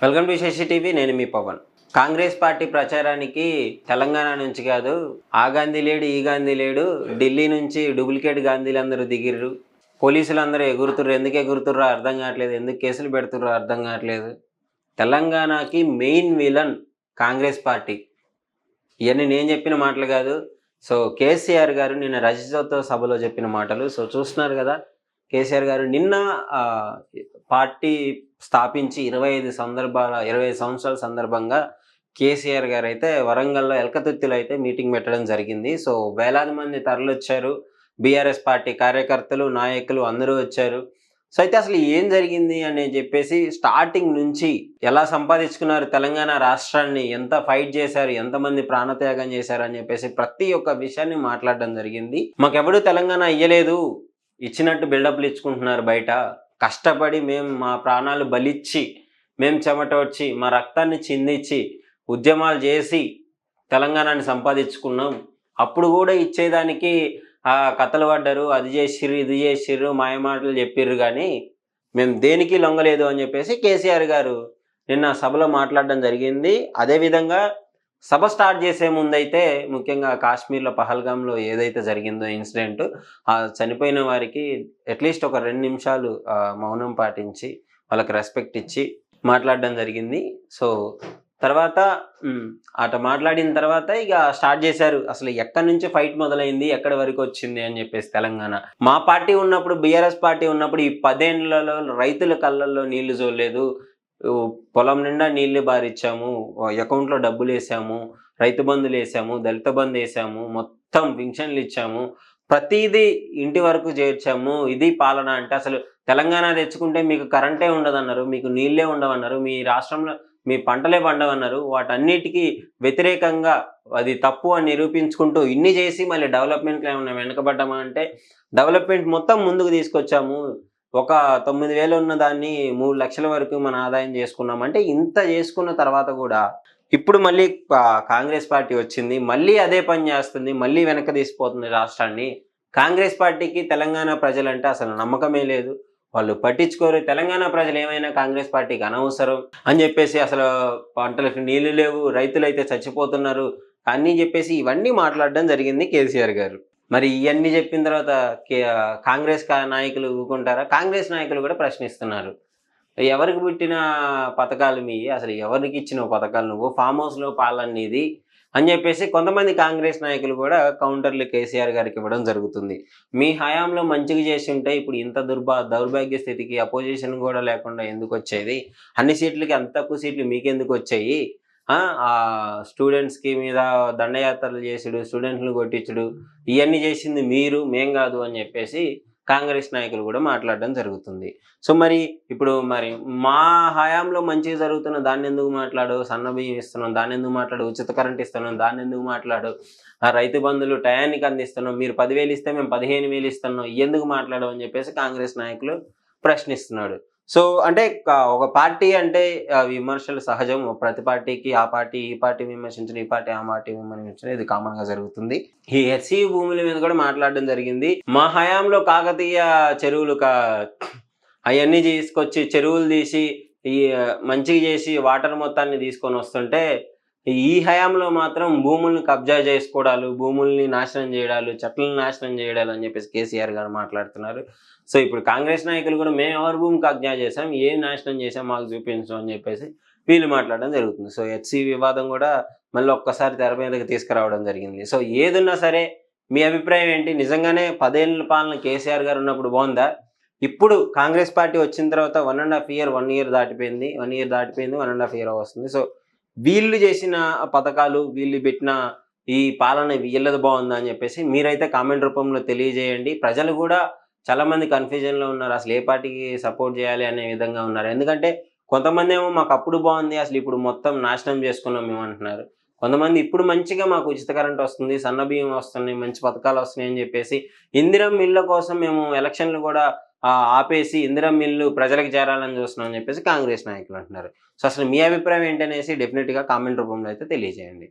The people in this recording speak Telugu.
Welcome to Shashi TV. నేను మీ పవన్. కాంగ్రెస్ పార్టీ ప్రచారానికి తెలంగాణ నుంచి కాదు, ఆ గాంధీ లేడు, ఈ గాంధీ లేడు, ఢిల్లీ నుంచి డూప్లికేట్ గాంధీలు అందరూ దిగిర్రు. పోలీసులు అందరూ ఎగురుతుర్రు. ఎందుకు ఎగురుతుర్రో అర్థం కావట్లేదు, ఎందుకు కేసులు పెడుతుర్రో అర్థం కావట్లేదు. తెలంగాణకి మెయిన్ విలన్ కాంగ్రెస్ పార్టీ. ఇవన్నీ నేను చెప్పిన మాటలు కాదు. సో కేసీఆర్ గారు నిన్న రజతోత్సవ సభలో చెప్పిన మాటలు. సో చూస్తున్నారు కదా, కేసీఆర్ గారు నిన్న పార్టీ స్థాపించి 25 సంవత్సరాల సందర్భంగా కేసీఆర్ గారు అయితే వరంగల్లో ఎల్కతుర్తిలో అయితే మీటింగ్ పెట్టడం జరిగింది. సో వేలాది మంది తరలివచ్చారు. బీఆర్ఎస్ పార్టీ కార్యకర్తలు, నాయకులు అందరూ వచ్చారు. సో అయితే అసలు ఏం జరిగింది అని చెప్పేసి స్టార్టింగ్ నుంచి ఎలా సంపాదించుకున్నారు తెలంగాణ రాష్ట్రాన్ని, ఎంత ఫైట్ చేశారు, ఎంతమంది ప్రాణత్యాగం చేశారు అని చెప్పేసి ప్రతి ఒక్క విషయాన్ని మాట్లాడడం జరిగింది. మాకెవడూ తెలంగాణ ఇయ్యలేదు, ఇచ్చినట్టు బిల్డప్లు ఇచ్చుకుంటున్నారు బయట. కష్టపడి మేము మా ప్రాణాలు బలిచ్చి, మేము చెమటొచ్చి, మా రక్తాన్ని చిందించి, ఉద్యమాలు చేసి తెలంగాణని సంపాదించుకున్నాం. అప్పుడు కూడా ఇచ్చేదానికి కథలు పడ్డారు, అది చేసిర్రు, ఇది చేసిర్రు, మాయమాటలు చెప్పిర్రు, కానీ మేము దేనికి లొంగలేదు అని చెప్పేసి కేసీఆర్ గారు నిన్న సభలో మాట్లాడడం జరిగింది. అదేవిధంగా సభ స్టార్ట్ చేసే ముందైతే ముఖ్యంగా కాశ్మీర్లో పహల్గామ్లో ఏదైతే జరిగిందో ఇన్సిడెంట్, చనిపోయిన వారికి అట్లీస్ట్ ఒక 2 నిమిషాలు మౌనం పాటించి వాళ్ళకి రెస్పెక్ట్ ఇచ్చి మాట్లాడడం జరిగింది. సో తర్వాత మాట్లాడిన తర్వాత ఇక స్టార్ట్ చేశారు, అసలు ఎక్కడి నుంచి ఫైట్ మొదలైంది, ఎక్కడి వరకు వచ్చింది అని చెప్పేసి. తెలంగాణ మా పార్టీ ఉన్నప్పుడు, బీఆర్ఎస్ పార్టీ ఉన్నప్పుడు ఈ 10 ఏళ్లలో రైతుల కళ్ళల్లో నీళ్లు చూడలేదు, పొలం నిండా నీళ్లు బారిచ్చాము, అకౌంట్లో డబ్బులు వేసాము, రైతు బంధులు వేసాము, దళిత బంధు వేసాము, మొత్తం పింఛన్లు ఇచ్చాము, ప్రతిదీ ఇంటి వరకు చేర్చాము. ఇది పాలన అంటే. అసలు తెలంగాణ తెచ్చుకుంటే మీకు కరెంటే ఉండదన్నారు, మీకు నీళ్ళే ఉండవన్నారు, మీ రాష్ట్రంలో మీ పంటలే పండవన్నారు. వాటన్నిటికీ వ్యతిరేకంగా అది తప్పు అని నిరూపించుకుంటూ ఇన్ని చేసి మళ్ళీ డెవలప్మెంట్లో ఏమన్నా వెనకబడ్డామా అంటే డెవలప్మెంట్ మొత్తం ముందుకు తీసుకొచ్చాము. ఒక 9,000 ఉన్న దాన్ని 3 లక్షల వరకు మన ఆదాయం చేసుకున్నామంటే, ఇంత చేసుకున్న తర్వాత కూడా ఇప్పుడు మళ్ళీ కాంగ్రెస్ పార్టీ వచ్చింది, మళ్ళీ అదే పని చేస్తుంది, మళ్ళీ వెనక తీసిపోతుంది రాష్ట్రాన్ని. కాంగ్రెస్ పార్టీకి తెలంగాణ ప్రజలంటే అసలు నమ్మకమే లేదు, వాళ్ళు పట్టించుకోరు. తెలంగాణ ప్రజలు ఏమైనా కాంగ్రెస్ పార్టీకి అనవసరం అని చెప్పేసి, అసలు పంటలకు నీళ్లు లేవు, రైతులైతే చచ్చిపోతున్నారు అని చెప్పేసి ఇవన్నీ మాట్లాడడం జరిగింది కేసీఆర్ గారు. మరి ఇవన్నీ చెప్పిన తర్వాత కాంగ్రెస్ నాయకులు ఊరుకుంటారా? కాంగ్రెస్ నాయకులు కూడా ప్రశ్నిస్తున్నారు. ఎవరికి పుట్టిన పథకాలు మీ, అసలు ఎవరికి ఇచ్చిన పథకాలు, నువ్వు ఫామ్ హౌస్లో పాలన నీది అని చెప్పేసి కొంతమంది కాంగ్రెస్ నాయకులు కూడా కౌంటర్లు కేసీఆర్ గారికి ఇవ్వడం జరుగుతుంది. మీ హయాంలో మంచిగా చేసి ఉంటే ఇప్పుడు ఇంత దౌర్భాగ్య స్థితికి అపోజిషన్ కూడా లేకుండా ఎందుకు వచ్చేది? అన్ని సీట్లకి అంత తక్కువ సీట్లు మీకెందుకు వచ్చాయి? స్టూడెంట్స్కి మీద దండయాత్రలు చేసుడు, స్టూడెంట్లను కొట్టించుడు, ఇవన్నీ చేసింది మీరు, మేం కాదు అని చెప్పేసి కాంగ్రెస్ నాయకులు కూడా మాట్లాడడం జరుగుతుంది. సో మరి ఇప్పుడు మా హయాంలో మంచిగా జరుగుతున్న దాన్ని ఎందుకు మాట్లాడు, సన్న బియ్యం ఇస్తున్నాం దాన్ని ఎందుకు మాట్లాడు, ఉచిత కరెంట్ ఇస్తున్నాం దాన్ని ఎందుకు మాట్లాడు, రైతు బంధులు టయానికి అందిస్తున్నాం, మీరు 10,000 ఇస్తే మేము 15,000 ఇస్తున్నాం, ఎందుకు మాట్లాడు అని చెప్పేసి కాంగ్రెస్ నాయకులు ప్రశ్నిస్తున్నాడు. సో అంటే ఒక పార్టీ అంటే విమర్శలు సహజం. ప్రతి పార్టీకి ఆ పార్టీ ఈ పార్టీ విమర్శించిన, ఈ పార్టీ ఆ పార్టీ విమర్శించిన, ఇది కామన్ గా జరుగుతుంది. ఈ హెచ్సి భూముల మీద కూడా మాట్లాడడం జరిగింది. మా హయాంలో కాకతీయ చెరువులు అవన్నీ తీసుకొచ్చి చెరువులు తీసి ఈ మంచిగా చేసి వాటర్ మొత్తాన్ని తీసుకొని వస్తుంటే, ఈ హయాంలో మాత్రం భూముల్ని కబ్జా చేసుకోవడాలు, భూముల్ని నాశనం చేయడాలు, చెట్లను నాశనం చేయడాలు అని చెప్పేసి కేసీఆర్ గారు మాట్లాడుతున్నారు. సో ఇప్పుడు కాంగ్రెస్ నాయకులు కూడా మేము ఎవరి భూమి కబ్జా చేసాం, ఏం నాశనం చేసాం మాకు చూపించడం అని చెప్పేసి వీళ్ళు మాట్లాడడం జరుగుతుంది. సో హెచ్సి వివాదం కూడా మళ్ళీ ఒక్కసారి తెర మీదకి తీసుకురావడం జరిగింది. సో ఏదున్నా సరే మీ అభిప్రాయం ఏంటి? నిజంగానే 10 ఏళ్ళ పాలన కేసీఆర్ గారు ఉన్నప్పుడు బాగుందా? ఇప్పుడు కాంగ్రెస్ పార్టీ వచ్చిన తర్వాత 1.5 ఇయర్, 1 ఇయర్ దాటిపోయింది, 1.5 ఇయర్ వస్తుంది. సో వీళ్ళు చేసిన పథకాలు, వీళ్ళు పెట్టిన ఈ పాలన వీళ్ళది బాగుందా అని చెప్పేసి మీరైతే కామెంట్ రూపంలో తెలియజేయండి. ప్రజలు కూడా చాలామంది కన్ఫ్యూజన్లో ఉన్నారు, అసలు ఏ పార్టీకి సపోర్ట్ చేయాలి అనే విధంగా ఉన్నారు. ఎందుకంటే కొంతమంది ఏమో మాకు అప్పుడు బాగుంది, అసలు ఇప్పుడు మొత్తం నాశనం చేసుకున్నాం మేము అంటున్నారు. కొంతమంది ఇప్పుడు మంచిగా మాకు ఉచిత కరెంట్ వస్తుంది, సన్న బియ్యం వస్తున్నాయి, మంచి పథకాలు వస్తున్నాయి అని చెప్పేసి ఇందిరమ్మ ఇళ్ళ కోసం మేము ఎలక్షన్లు కూడా ఆపేసి ఇందిరమ్మ ఇల్లు ప్రజలకు చేరాలని చూస్తున్నాం అని చెప్పేసి కాంగ్రెస్ నాయకులు అంటున్నారు. సో అసలు మీ అభిప్రాయం ఏంటనేసి డెఫినెట్గా కామెంట్ రూపంలో అయితే తెలియజేయండి.